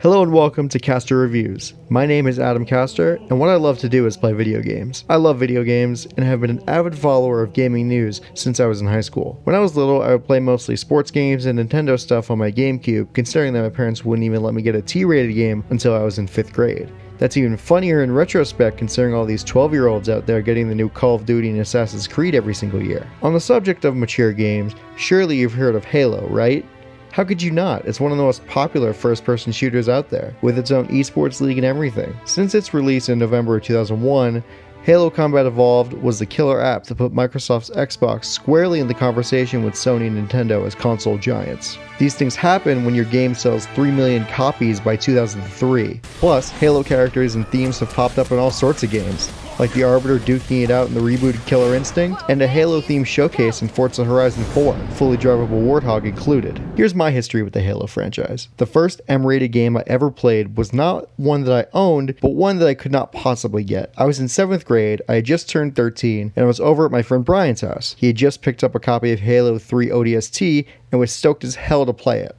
Hello and welcome to Castar Reviews. My name is Adam Castar, and what I love to do is play video games. I love video games, and have been an avid follower of gaming news since I was in high school. When I was little, I would play mostly sports games and Nintendo stuff on my GameCube, considering that my parents wouldn't even let me get a T-rated game until I was in 5th grade. That's even funnier in retrospect considering all these 12-year-olds out there getting the new Call of Duty and Assassin's Creed every single year. On the subject of mature games, surely you've heard of Halo, right? How could you not? It's one of the most popular first-person shooters out there, with its own esports league and everything. Since its release in November of 2001, Halo Combat Evolved was the killer app to put Microsoft's Xbox squarely in the conversation with Sony and Nintendo as console giants. These things happen when your game sells 3 million copies by 2003. Plus, Halo characters and themes have popped up in all sorts of games, like the Arbiter duking it out in the rebooted Killer Instinct, and a Halo-themed showcase in Forza Horizon 4, fully drivable Warthog included. Here's my history with the Halo franchise. The first M-rated game I ever played was not one that I owned, but one that I could not possibly get. I was in 7th grade, I had just turned 13, and I was over at my friend Brian's house. He had just picked up a copy of Halo 3 ODST and was stoked as hell to play it.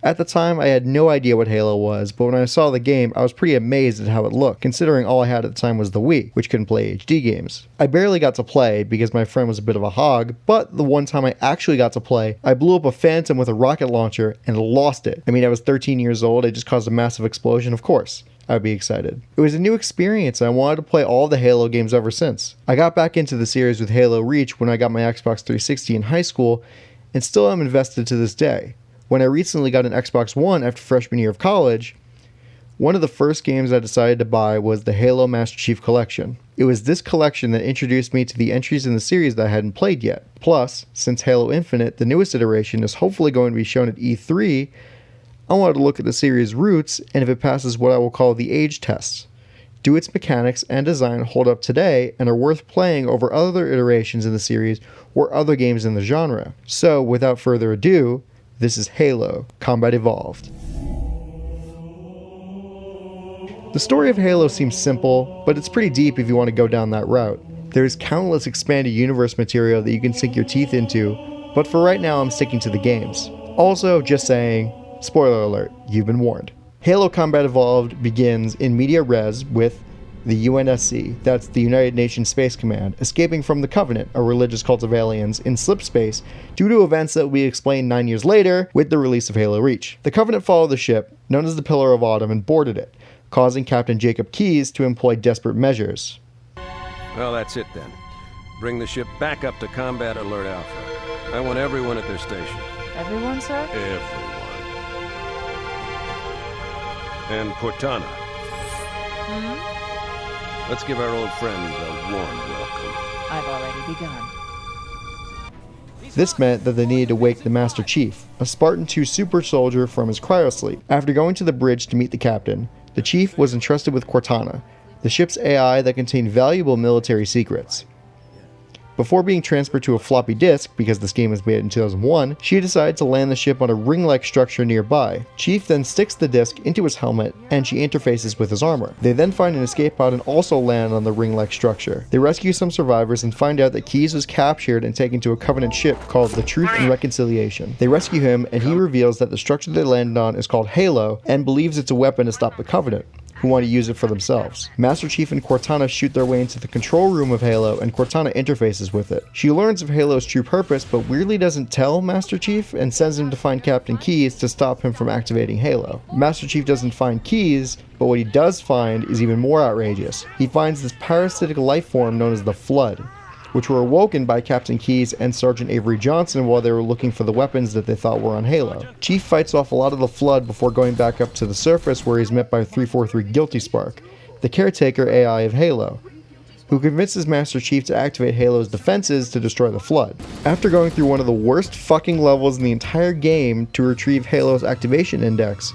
At the time, I had no idea what Halo was, but when I saw the game, I was pretty amazed at how it looked, considering all I had at the time was the Wii, which couldn't play HD games. I barely got to play because my friend was a bit of a hog, but the one time I actually got to play, I blew up a Phantom with a rocket launcher and lost it. I mean, I was 13 years old, it just caused a massive explosion, of course. I'd be excited. It was a new experience and I wanted to play all the Halo games ever since. I got back into the series with Halo Reach when I got my Xbox 360 in high school, and still am invested to this day. When I recently got an Xbox One after freshman year of college, one of the first games I decided to buy was the Halo Master Chief Collection. It was this collection that introduced me to the entries in the series that I hadn't played yet. Plus, since Halo Infinite, the newest iteration, is hopefully going to be shown at E3, I wanted to look at the series' roots and if it passes what I will call the age tests. Do its mechanics and design hold up today and are worth playing over other iterations in the series or other games in the genre? So, without further ado, this is Halo Combat Evolved. The story of Halo seems simple, but it's pretty deep if you want to go down that route. There is countless expanded universe material that you can sink your teeth into, but for right now I'm sticking to the games. Also, just saying, spoiler alert, you've been warned. Halo Combat Evolved begins in media res with the UNSC, that's the United Nations Space Command, escaping from the Covenant, a religious cult of aliens, in slip space due to events that will be explained 9 years later with the release of Halo Reach. The Covenant followed the ship, known as the Pillar of Autumn, and boarded it, causing Captain Jacob Keyes to employ desperate measures. Well, that's it then. Bring the ship back up to Combat Alert Alpha. I want everyone at their station. Everyone, sir? Everyone. And Cortana. Let's give our old friends a warm welcome. I've already begun. This meant that they needed to wake the Master Chief, a Spartan 2 super soldier, from his cryosleep. After going to the bridge to meet the captain, the Chief was entrusted with Cortana, the ship's AI that contained valuable military secrets. Before being transferred to a floppy disk, because this game was made in 2001, she decided to land the ship on a ring-like structure nearby. Chief then sticks the disk into his helmet, and she interfaces with his armor. They then find an escape pod and also land on the ring-like structure. They rescue some survivors and find out that Keyes was captured and taken to a Covenant ship called the Truth and Reconciliation. They rescue him, and he reveals that the structure they landed on is called Halo, and believes it's a weapon to stop the Covenant, who want to use it for themselves. Master Chief and Cortana shoot their way into the control room of Halo, and Cortana interfaces with it. She learns of Halo's true purpose, but weirdly doesn't tell Master Chief, and sends him to find Captain Keyes to stop him from activating Halo. Master Chief doesn't find Keyes, but what he does find is even more outrageous. He finds this parasitic life form known as the Flood, which were awoken by Captain Keyes and Sergeant Avery Johnson while they were looking for the weapons that they thought were on Halo. Chief fights off a lot of the Flood before going back up to the surface, where he's met by 343 Guilty Spark, the caretaker AI of Halo, who convinces Master Chief to activate Halo's defenses to destroy the Flood. After going through one of the worst fucking levels in the entire game to retrieve Halo's activation index,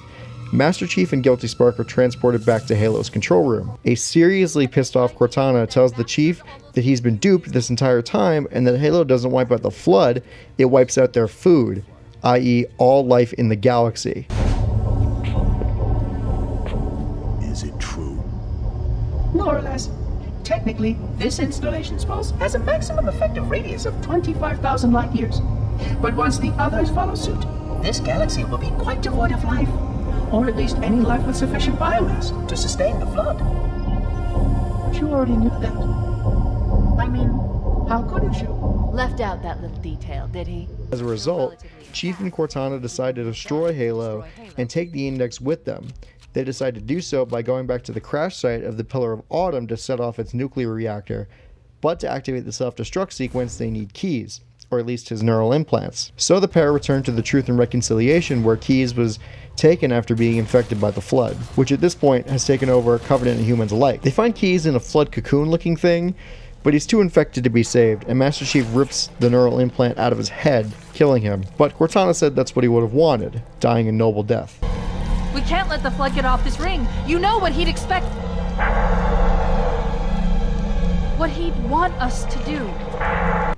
Master Chief and Guilty Spark are transported back to Halo's control room. A seriously pissed off Cortana tells the Chief that he's been duped this entire time and that Halo doesn't wipe out the Flood, it wipes out their food, i.e. all life in the galaxy. Is it true? More or less. Technically, this installation's pulse has a maximum effective radius of 25,000 light years. But once the others follow suit, this galaxy will be quite devoid of life. or at least any life with sufficient biomass to sustain the flood. But you already knew that. I mean, how couldn't you? Left out that little detail, did he? As a result, Chief and Cortana decide to destroy Halo and take the index with them. They decide to do so by going back to the crash site of the Pillar of Autumn to set off its nuclear reactor, but to activate the self-destruct sequence they need Keyes, or at least his neural implants. So the pair return to the Truth and Reconciliation, where Keyes was taken after being infected by the Flood, which at this point has taken over Covenant and humans alike. They find Keyes in a Flood cocoon looking thing, but he's too infected to be saved, and Master Chief rips the neural implant out of his head, killing him. But Cortana said that's what he would have wanted, dying a noble death. We can't let the Flood get off this ring. You know what he'd expect. What he'd want us to do.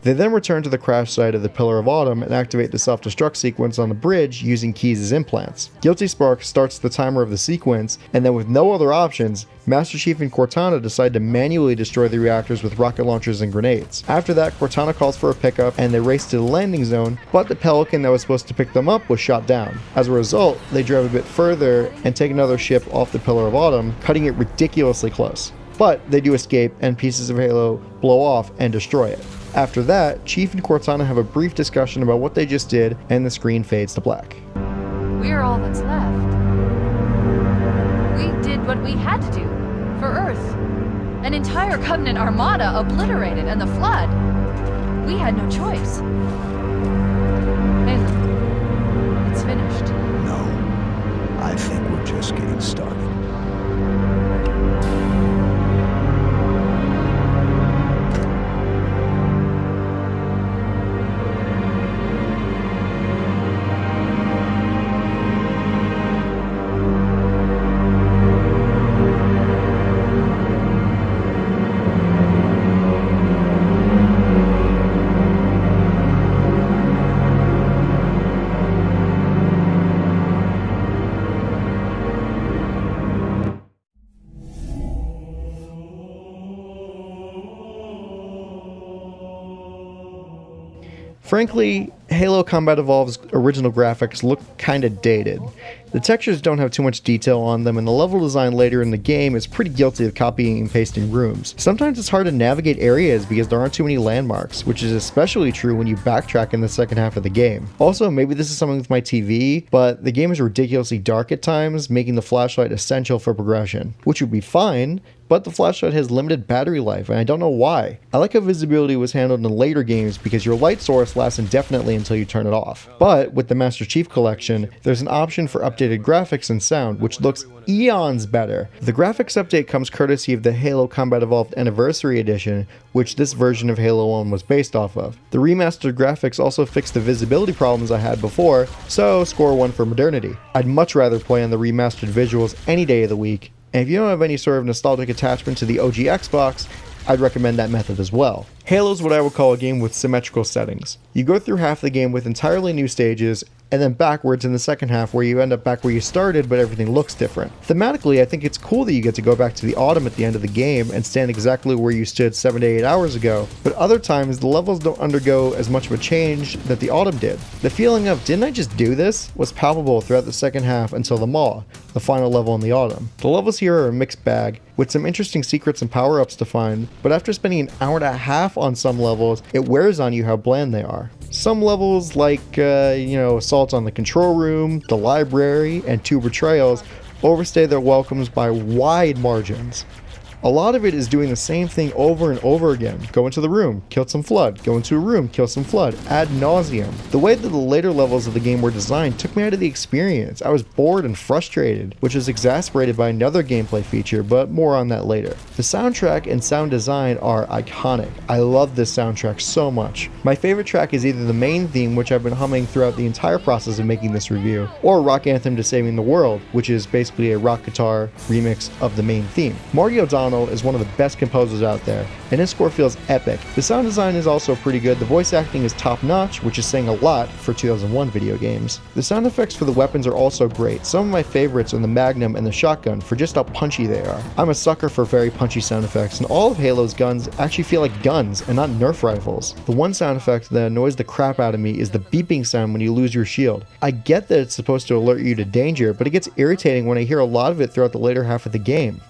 They then return to the crash site of the Pillar of Autumn and activate the self-destruct sequence on the bridge using Keyes' implants. Guilty Spark starts the timer of the sequence, and then with no other options, Master Chief and Cortana decide to manually destroy the reactors with rocket launchers and grenades. After that, Cortana calls for a pickup and they race to the landing zone, but the Pelican that was supposed to pick them up was shot down. As a result, they drive a bit further and take another ship off the Pillar of Autumn, cutting it ridiculously close. But they do escape, and pieces of Halo blow off and destroy it. After that, Chief and Cortana have a brief discussion about what they just did, and the screen fades to black. We're all that's left. We did what we had to do for Earth. An entire Covenant armada obliterated, and the Flood. We had no choice. Halo, it's finished. No. I think we're just getting started. Frankly, Halo Combat Evolved's original graphics look kinda dated. The textures don't have too much detail on them, and the level design later in the game is pretty guilty of copying and pasting rooms. Sometimes it's hard to navigate areas because there aren't too many landmarks, which is especially true when you backtrack in the second half of the game. Also, maybe this is something with my TV, but the game is ridiculously dark at times, making the flashlight essential for progression, which would be fine, but the flashlight has limited battery life, and I don't know why. I like how visibility was handled in later games because your light source lasts indefinitely until you turn it off. But with the Master Chief Collection, there's an option for updated graphics and sound, which looks eons better. The graphics update comes courtesy of the Halo Combat Evolved Anniversary Edition, which this version of Halo 1 was based off of. The remastered graphics also fixed the visibility problems I had before, so score 1 for modernity. I'd much rather play on the remastered visuals any day of the week, and if you don't have any sort of nostalgic attachment to the OG Xbox, I'd recommend that method as well. Halo's what I would call a game with symmetrical settings. You go through half the game with entirely new stages, and then backwards in the second half where you end up back where you started but everything looks different. Thematically, I think it's cool that you get to go back to the autumn at the end of the game and stand exactly where you stood 7 to 8 hours ago, but other times the levels don't undergo as much of a change that the autumn did. The feeling of "didn't I just do this?" was palpable throughout the second half until the Maw, the final level in the autumn. The levels here are a mixed bag, with some interesting secrets and power-ups to find, but after spending an hour and a half on some levels, it wears on you how bland they are. Some levels like, assaults on the control room, the library, and 2 betrayals overstay their welcomes by wide margins. A lot of it is doing the same thing over and over again. Go into the room, kill some Flood. Go into a room, kill some Flood. Ad nauseum. The way that the later levels of the game were designed took me out of the experience. I was bored and frustrated, which was exasperated by another gameplay feature, but more on that later. The soundtrack and sound design are iconic. I love this soundtrack so much. My favorite track is either the main theme, which I've been humming throughout the entire process of making this review, or Rock Anthem to Saving the World, which is basically a rock guitar remix of the main theme. Marty O'Donnell McDonald is one of the best composers out there, and his score feels epic. The sound design is also pretty good, the voice acting is top notch, which is saying a lot for 2001 video games. The sound effects for the weapons are also great. Some of my favorites are the Magnum and the shotgun for just how punchy they are. I'm a sucker for very punchy sound effects, and all of Halo's guns actually feel like guns and not Nerf rifles. The one sound effect that annoys the crap out of me is the beeping sound when you lose your shield. I get that it's supposed to alert you to danger, but it gets irritating when I hear a lot of it throughout the later half of the game.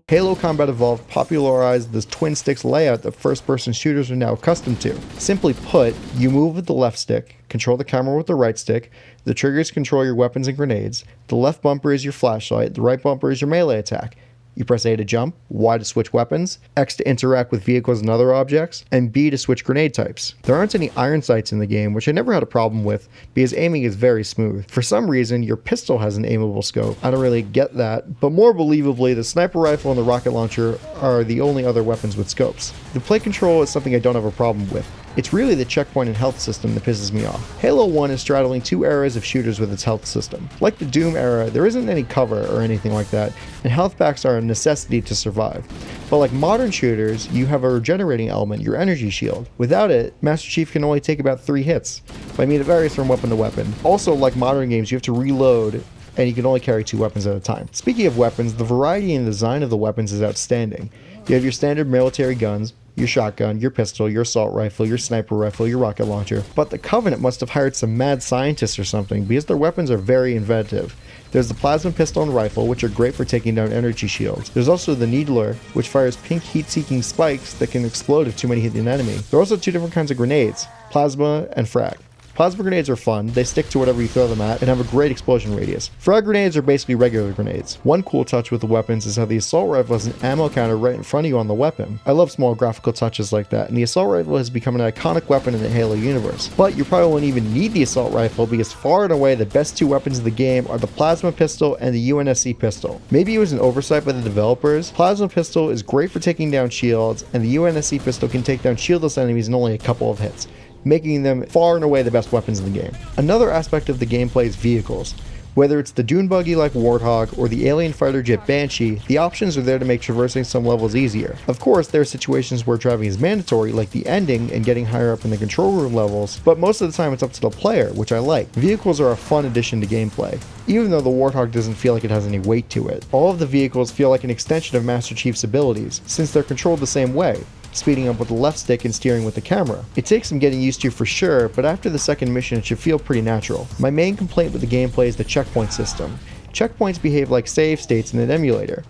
Halo Combat Evolved popularized this twin sticks layout that first-person shooters are now accustomed to. Simply put, you move with the left stick, control the camera with the right stick, the triggers control your weapons and grenades, the left bumper is your flashlight, the right bumper is your melee attack. You press A to jump, Y to switch weapons, X to interact with vehicles and other objects, and B to switch grenade types. There aren't any iron sights in the game, which I never had a problem with because aiming is very smooth. For some reason, your pistol has an aimable scope. I don't really get that, but more believably, the sniper rifle and the rocket launcher are the only other weapons with scopes. The play control is something I don't have a problem with. It's really the checkpoint and health system that pisses me off. Halo 1 is straddling two eras of shooters with its health system. Like the Doom era, there isn't any cover or anything like that, and health packs are a necessity to survive. But like modern shooters, you have a regenerating element, your energy shield. Without it, Master Chief can only take about 3 hits. But I mean, it varies from weapon to weapon. Also, like modern games, you have to reload, and you can only carry 2 weapons at a time. Speaking of weapons, the variety and design of the weapons is outstanding. You have your standard military guns, your shotgun, your pistol, your assault rifle, your sniper rifle, your rocket launcher. But the Covenant must have hired some mad scientists or something because their weapons are very inventive. There's the plasma pistol and rifle, which are great for taking down energy shields. There's also the Needler, which fires pink heat-seeking spikes that can explode if too many hit an enemy. There are also 2 different kinds of grenades, plasma and frag. Plasma grenades are fun, they stick to whatever you throw them at, and have a great explosion radius. Frag grenades are basically regular grenades. One cool touch with the weapons is how the assault rifle has an ammo counter right in front of you on the weapon. I love small graphical touches like that, and the assault rifle has become an iconic weapon in the Halo universe. But you probably won't even need the assault rifle because far and away the best 2 weapons of the game are the plasma pistol and the UNSC pistol. Maybe it was an oversight by the developers. Plasma pistol is great for taking down shields, and the UNSC pistol can take down shieldless enemies in only a couple of hits, making them far and away the best weapons in the game. Another aspect of the gameplay is vehicles. Whether it's the dune buggy like Warthog or the alien fighter jet Banshee, the options are there to make traversing some levels easier. Of course, there are situations where driving is mandatory, like the ending and getting higher up in the control room levels, but most of the time it's up to the player, which I like. Vehicles are a fun addition to gameplay, even though the Warthog doesn't feel like it has any weight to it. All of the vehicles feel like an extension of Master Chief's abilities, since they're controlled the same way, speeding up with the left stick and steering with the camera. It takes some getting used to for sure, but after the second mission it should feel pretty natural. My main complaint with the gameplay is the checkpoint system. Checkpoints behave like save states in an emulator.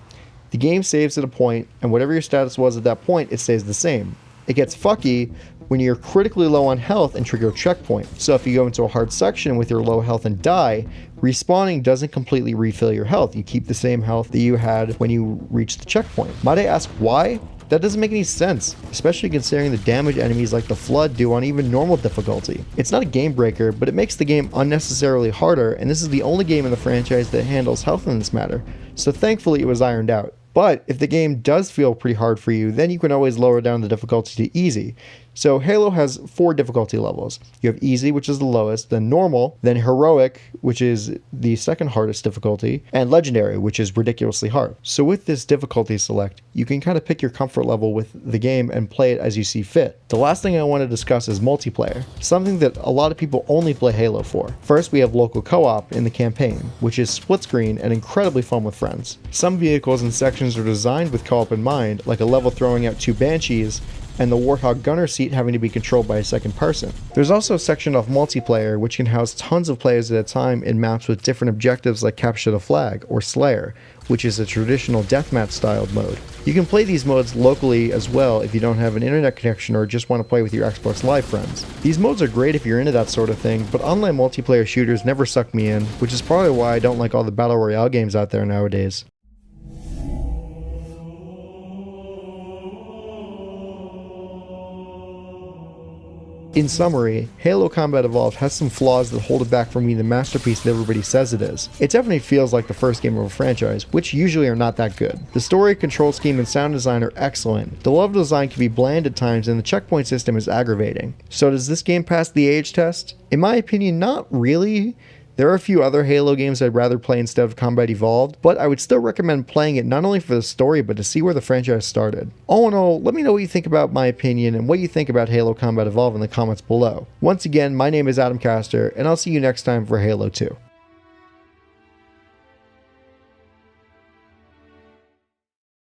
The game saves at a point, and whatever your status was at that point, it stays the same. It gets fucky when you're critically low on health and trigger a checkpoint. So if you go into a hard section with your low health and die, respawning doesn't completely refill your health. You keep the same health that you had when you reached the checkpoint. Might I ask why? That doesn't make any sense, especially considering the damage enemies like the Flood do on even normal difficulty. It's not a game breaker, but it makes the game unnecessarily harder, and this is the only game in the franchise that handles health in this matter, so thankfully it was ironed out. But if the game does feel pretty hard for you, then you can always lower down the difficulty to easy. So Halo has 4 difficulty levels. You have easy, which is the lowest, then normal, then heroic, which is the second hardest difficulty, and legendary, which is ridiculously hard. So with this difficulty select, you can kind of pick your comfort level with the game and play it as you see fit. The last thing I want to discuss is multiplayer, something that a lot of people only play Halo for. First, we have local co-op in the campaign, which is split screen and incredibly fun with friends. Some vehicles and sections are designed with co-op in mind, like a level throwing out 2 Banshees, and the Warthog gunner seat having to be controlled by a second person. There's also a section of multiplayer which can house tons of players at a time in maps with different objectives like Capture the Flag or Slayer, which is a traditional deathmatch styled mode. You can play these modes locally as well if you don't have an internet connection or just want to play with your Xbox Live friends. These modes are great if you're into that sort of thing, but online multiplayer shooters never suck me in, which is probably why I don't like all the Battle Royale games out there nowadays. In summary, Halo Combat Evolved has some flaws that hold it back from being the masterpiece that everybody says it is. It definitely feels like the first game of a franchise, which usually are not that good. The story, control scheme, and sound design are excellent. The level design can be bland at times, and the checkpoint system is aggravating. So does this game pass the age test? In my opinion, not really. There are a few other Halo games I'd rather play instead of Combat Evolved, but I would still recommend playing it not only for the story, but to see where the franchise started. All in all, let me know what you think about my opinion and what you think about Halo Combat Evolved in the comments below. Once again, my name is Adam Castar, and I'll see you next time for Halo 2.